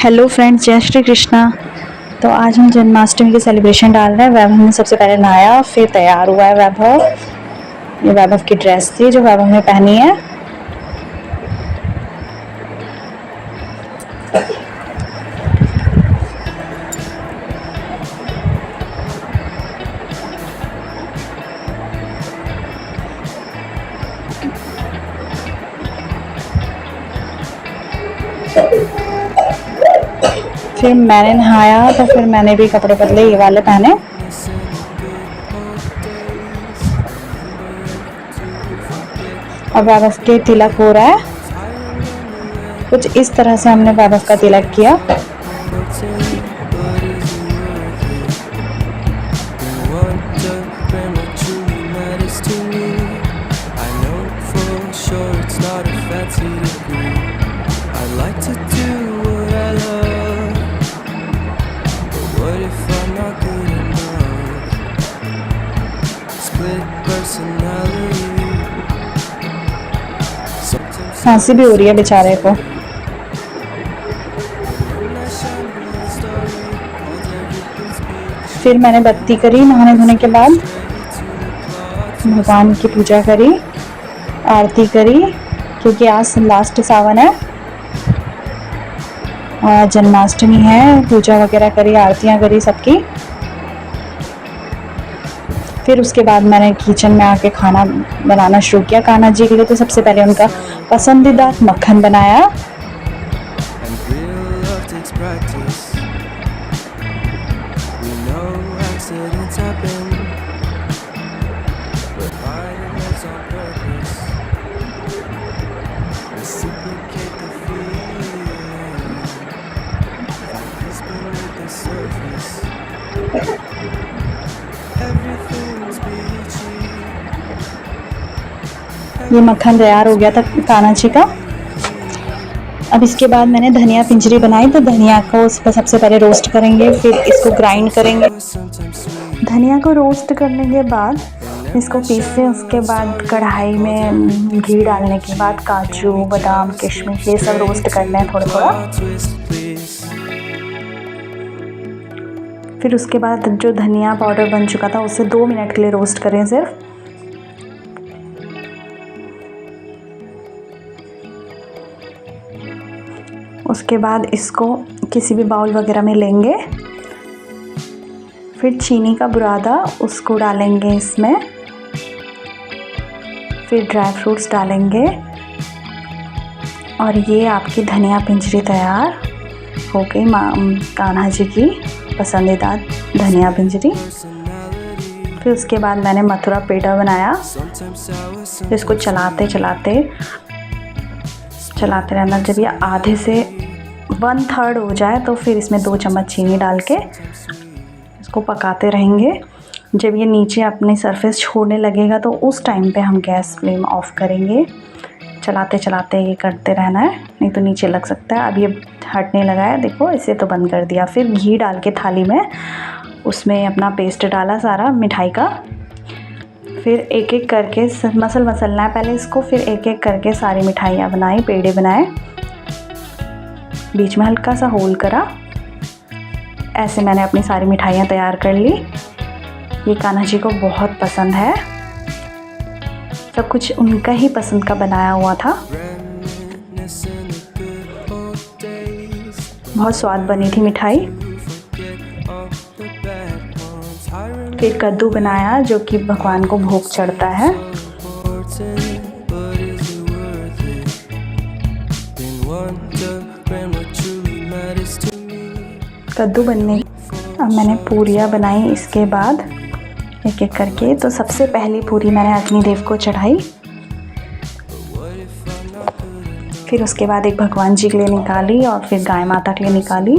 Hello friends, जय श्री कृष्णा। तो आज हम जन्माष्टमी के सेलिब्रेशन डाल रहे हैं। वैभव ने सबसे पहले नहाया, फिर तैयार हुआ है वैभव। ये वैभव की ड्रेस थी जो वैभव ने पहनी है। फिर मैंने नहाया तो फिर मैंने भी कपड़े बदले, ये वाले पहने। और वैभव के तिलक हो रहा है। कुछ इस तरह से हमने वैभव का तिलक किया। खांसी भी हो रही है बेचारे को। फिर मैंने बत्ती करी नहाने धोने के बाद, भगवान की पूजा करी, आरती करी, क्योंकि आज लास्ट सावन है और जन्माष्टमी है। पूजा वगैरह करी, आरतियाँ करी सबकी। फिर उसके बाद मैंने किचन में आके खाना बनाना शुरू किया कान्हा जी के लिए। तो सबसे पहले उनका पसंदीदा मक्खन बनाया। ये मक्खन तैयार हो गया था कान्हा जी का। अब इसके बाद मैंने धनिया पिंजरी बनाई। तो धनिया को सबसे पहले रोस्ट करेंगे, फिर इसको ग्राइंड करेंगे। धनिया को रोस्ट करने के बाद इसको पीसे, उसके बाद कढ़ाई में घी डालने के बाद काजू बादाम किशमिश ये सब रोस्ट करना है थोड़ा थोड़ा। फिर उसके बाद जो धनिया पाउडर बन चुका था उसे 2 मिनट के लिए रोस्ट करें सिर्फ। उसके बाद इसको किसी भी बाउल वगैरह में लेंगे। फिर चीनी का बुरादा उसको डालेंगे इसमें। फिर ड्राई फ्रूट्स डालेंगे और ये आपकी धनिया पिंजरी तैयार हो गई, कान्हा जी की पसंदीदा धनिया पिंजरी। फिर उसके बाद मैंने मथुरा पेड़ा बनाया। फिर इसको चलाते रहना। जब ये आधे से 1/3 हो जाए तो फिर इसमें 2 चम्मच चीनी डाल के इसको पकाते रहेंगे। जब ये नीचे अपनी सरफेस छोड़ने लगेगा तो उस टाइम पे हम गैस फ्लेम ऑफ करेंगे। चलाते ये करते रहना है, नहीं तो नीचे लग सकता है। अब ये हटने लगा है, देखो, इसे तो बंद कर दिया। फिर घी डाल के थाली में उसमें अपना पेस्ट डाला सारा मिठाई का। फिर एक एक करके मसलना है पहले इसको। फिर एक एक करके सारी मिठाइयाँ बनाई, पेड़े बनाए, बीच में हल्का सा होल करा। ऐसे मैंने अपनी सारी मिठाइयाँ तैयार कर ली। ये कान्हा जी को बहुत पसंद है, सब कुछ उनका ही पसंद का बनाया हुआ था। बहुत स्वाद बनी थी मिठाई। फिर कद्दू बनाया जो कि भगवान को भोग चढ़ता है। कद्दू बनने अब मैंने पूरियाँ बनाई। इसके बाद एक एक करके, तो सबसे पहली पूरी मैंने अग्निदेव को चढ़ाई। फिर उसके बाद एक भगवान जी के लिए निकाली और फिर गाय माता के लिए निकाली।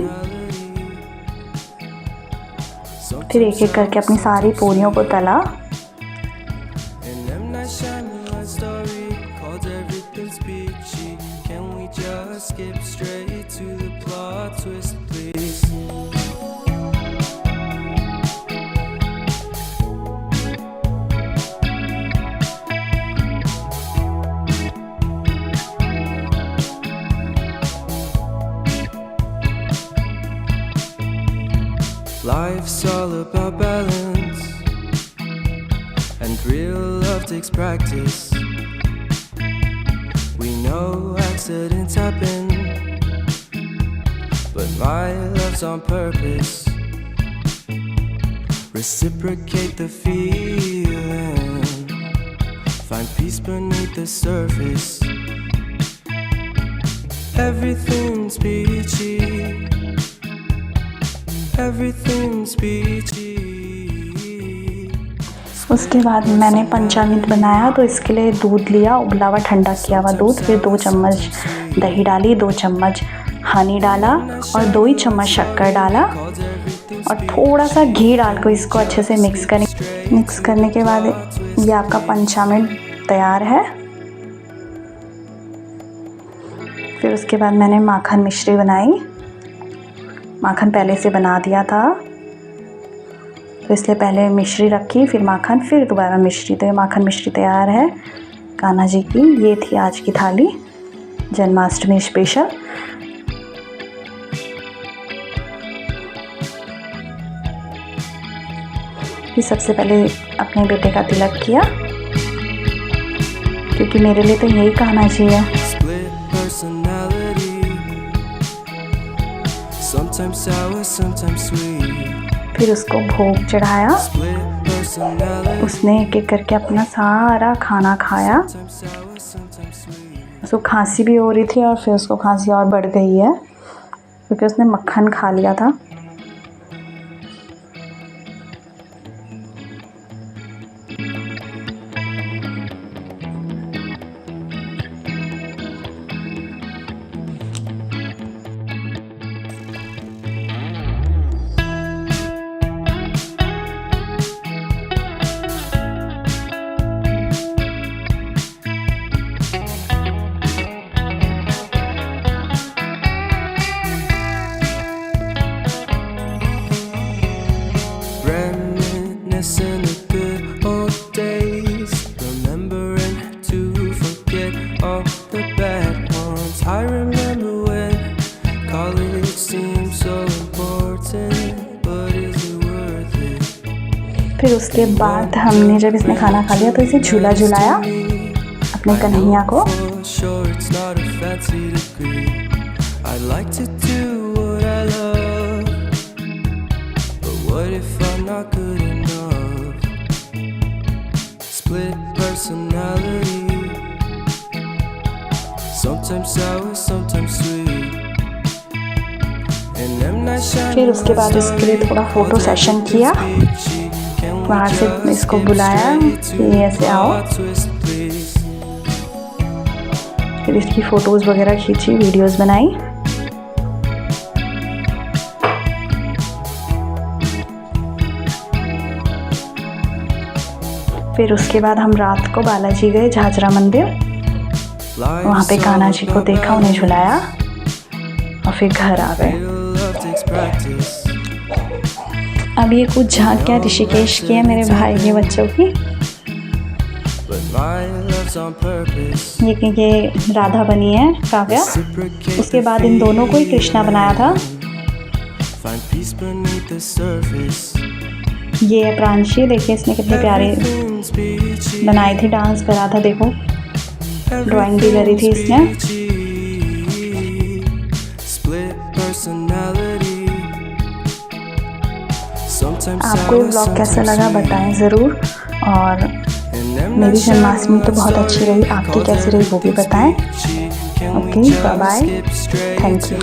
फिर एक एक करके अपनी सारी पूरियों को तला। Life's all about balance, and real love takes practice. We know accidents happen, but my love's on purpose. Reciprocate the feeling, find peace beneath the surface. Everything's peachy, everything's peachy. उसके बाद मैंने पंचामृत बनाया, तो इसके लिए दूध लिया, उबला हुआ ठंडा किया हुआ दूध, फिर 2 चम्मच दही डाली, 2 चम्मच हनी डाला और 2 ही चम्मच शक्कर डाला और थोड़ा सा घी डाल को इसको अच्छे से मिक्स करें। मिक्स करने के बाद ये आपका पंचामृत तैयार है। फिर उसके बाद मैंने माखन मिश्री बनाई। माखन पहले से बना दिया था, तो इसलिए पहले मिश्री रखी, फिर माखन, फिर दोबारा मिश्री। तो ये माखन मिश्री तैयार है कान्हा जी की। ये थी आज की थाली, जन्माष्टमी स्पेशल। फिर सबसे पहले अपने बेटे का तिलक किया, क्योंकि मेरे लिए तो यही कान्हा जी है। फिर उसको भोग चढ़ाया, उसने एक एक करके अपना सारा खाना खाया। उसको खांसी भी हो रही थी और फिर उसको खांसी और बढ़ गई है क्योंकि उसने मक्खन खा लिया था। Reminiscing the good old days, remembering to forget all the bad ones. I remember when college seemed so important, but is it worth it? फिर उसके बाद हमने जब इसने खाना खा लिया तो इसे झूला झुलाया अपने कन्हैया को। What if I'm not good enough? Split personality, sometimes sour, sometimes sweet. And I'm not shy. फिर उसके बाद इसके लिए थोड़ा फ़ोटो सेशन किया, बाहर से इसको बुलाया कि ऐसे आओ। फिर इसकी फ़ोटोज़ वगैरह खींची, वीडियोज़ बनाई। फिर उसके बाद हम रात को बालाजी गए, झाझरा मंदिर। वहाँ पे कान्हा जी को देखा, उन्हें झुलाया और फिर घर आ गए। अब ये कुछ झांकियाँ ऋषिकेश की है मेरे भाई के बच्चों की। ये राधा बनी है, काव्या। उसके बाद इन दोनों को ही कृष्णा बनाया था। ये है प्रांशी, देखिए इसने कितने प्यारे बनाई थी, डांस करा था, देखो ड्राइंग भी करी थी इसने। आपको ये ब्लॉग कैसा लगा बताएं ज़रूर, और मेरी जन्माष्टमी तो बहुत अच्छी रही, आपकी कैसी रही वो भी बताएं। Okay, bye bye, thank you.